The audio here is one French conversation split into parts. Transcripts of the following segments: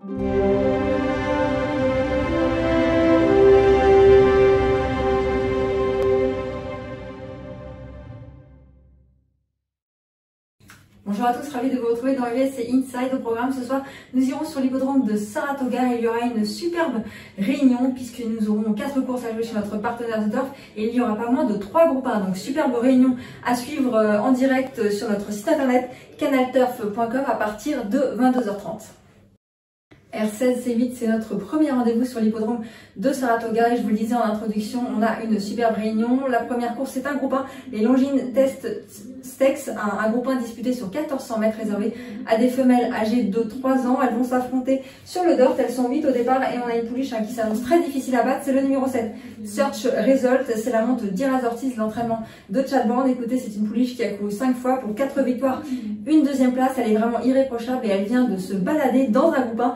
Bonjour à tous, ravi de vous retrouver dans USC Inside. Au programme ce soir, nous irons sur l'hippodrome de Saratoga et il y aura une superbe réunion puisque nous aurons 4 courses à jouer chez notre partenaire The Turf et il y aura pas moins de 3 groupes 1. Donc superbe réunion à suivre en direct sur notre site internet canalturf.com à partir de 22h30. R16 C8, c'est notre premier rendez-vous sur l'hippodrome de Saratoga et je vous le disais en introduction, on a une superbe réunion. La première course, c'est un groupe 1, les Longines Test Stakes, un groupe 1 disputé sur 1400 mètres réservé à des femelles âgées de 3 ans. Elles vont s'affronter sur le dirt, elles sont 8 au départ et on a une pouliche qui s'annonce très difficile à battre, c'est le numéro 7, Search Result, c'est la monte d'Iraz Ortiz, l'entraînement de Chad Brown. Écoutez, c'est une pouliche qui a couru 5 fois pour 4 victoires, une deuxième place, elle est vraiment irréprochable et elle vient de se balader dans un groupe 1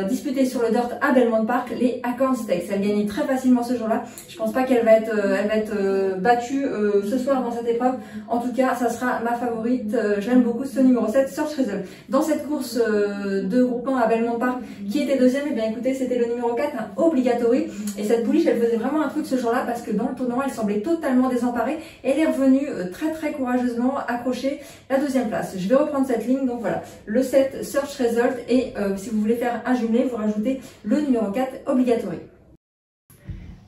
disputé sur le dirt à Belmont Park, les Acorn Stakes. Elle gagne très facilement ce jour-là. Je pense pas qu'elle va être battue ce soir dans cette épreuve. En tout cas, ça sera ma favorite. J'aime beaucoup ce numéro 7, Search Result. Dans cette course de groupe 1 à Belmont Park, qui était deuxième, et bien écoutez, c'était le numéro 4, Obligatory. Et cette pouliche, elle faisait vraiment un truc ce jour-là parce que dans le tournoi, elle semblait totalement désemparée. Et elle est revenue très courageusement accrocher la deuxième place. Je vais reprendre cette ligne. Donc voilà, le 7, Search Result. Et si vous voulez faire un jumelé, vous rajoutez le numéro 4, Obligatory.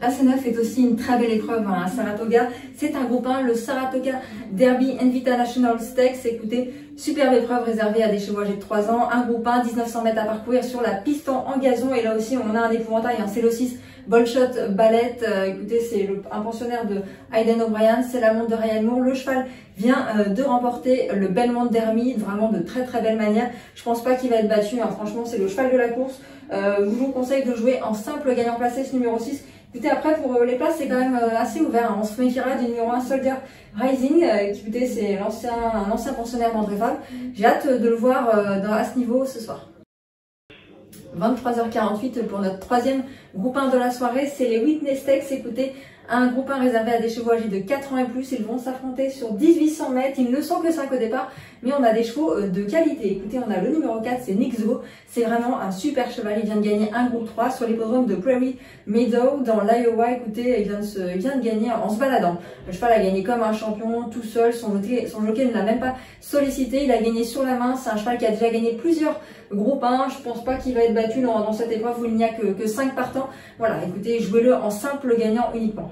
La C9 est aussi une très belle épreuve à Saratoga. C'est un groupe 1, le Saratoga Derby Invitational Stakes. Écoutez, superbe épreuve réservée à des chevaux âgés de 3 ans. Un groupe 1, 1900 mètres à parcourir sur la piste en gazon. Et là aussi, on a un épouvantail, c'est le 6, Bolshot Ballet. Écoutez, c'est un pensionnaire de Hayden O'Brien. C'est la monte de Ryan Moore. Le cheval vient de remporter le Belmont Derby, vraiment de très belle manière. Je pense pas qu'il va être battu. Franchement, c'est le cheval de la course. Je vous conseille de jouer en simple gagnant placé, ce numéro 6. Écoutez, après, pour les places, c'est quand même assez ouvert. On se méfiera du numéro 1, Soldier Rising. Écoutez, c'est un ancien pensionnaire d'André Fabre. J'ai hâte de le voir à ce niveau ce soir. 23h48 pour notre troisième groupe 1 de la soirée. C'est les Whitney Stakes. Écoutez, un groupe 1 réservé à des chevaux âgés de 4 ans et plus. Ils vont s'affronter sur 1800 mètres. Ils ne sont que 5 au départ, mais on a des chevaux de qualité. Écoutez, on a le numéro 4, c'est Nixo. C'est vraiment un super cheval. Il vient de gagner un groupe 3 sur l'hippodrome de Prairie Meadow dans l'Iowa. Écoutez, il vient de gagner en se baladant. Le cheval a gagné comme un champion tout seul. Son jockey ne l'a même pas sollicité. Il a gagné sur la main. C'est un cheval qui a déjà gagné plusieurs groupes 1. Je pense pas qu'il va être battu dans cette épreuve où il n'y a que 5 partants. Voilà, écoutez, jouez-le en simple gagnant uniquement.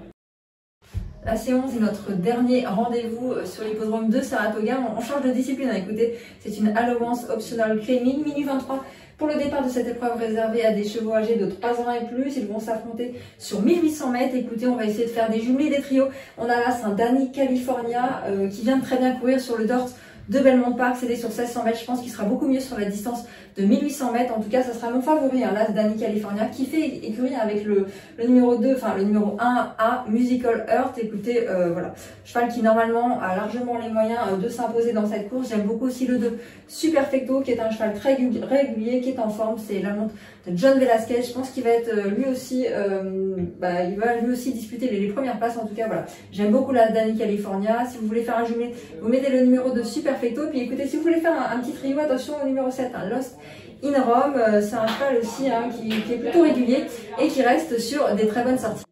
La C11 est notre dernier rendez-vous sur l'hippodrome de Saratoga. On change de discipline. Écoutez, c'est une allowance optional claiming, minuit 23 pour le départ de cette épreuve réservée à des chevaux âgés de 3 ans et plus. Ils vont s'affronter sur 1800 mètres. Écoutez, on va essayer de faire des jumelés, des trios. On a là, c'est un Danny California qui vient de très bien courir sur le dirt de Belmont Park. C'était sur 1600 mètres. Je pense qu'il sera beaucoup mieux sur la distance de 1800 mètres. En tout cas, ça sera mon favori, là, Danny California, qui fait écurie avec le numéro 2, enfin le numéro 1A, Musical Earth. Écoutez, voilà, cheval qui normalement a largement les moyens de s'imposer dans cette course. J'aime beaucoup aussi le 2, Superfecto, qui est un cheval très régulier, qui est en forme. C'est la monte de John Velasquez. Je pense qu'il va être lui aussi, il va lui aussi disputer les premières places. En tout cas, voilà, j'aime beaucoup la Danny California. Si vous voulez faire un jumelé, vous mettez le numéro 2, Superfecto. Puis écoutez, si vous voulez faire un petit trio, attention au numéro 7, Lost in Rome. C'est un cheval aussi qui est plutôt régulier et qui reste sur des très bonnes sorties.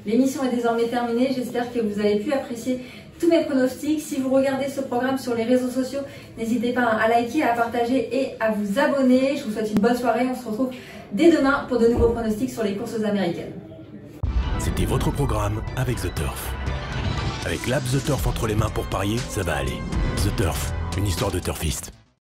L'émission est désormais terminée. J'espère que vous avez pu apprécier tous mes pronostics. Si vous regardez ce programme sur les réseaux sociaux, n'hésitez pas à liker, à partager et à vous abonner. Je vous souhaite une bonne soirée. On se retrouve dès demain pour de nouveaux pronostics sur les courses américaines. C'était votre programme avec The Turf. Avec l'app The Turf entre les mains pour parier, ça va aller. The Turf, une histoire de turfiste.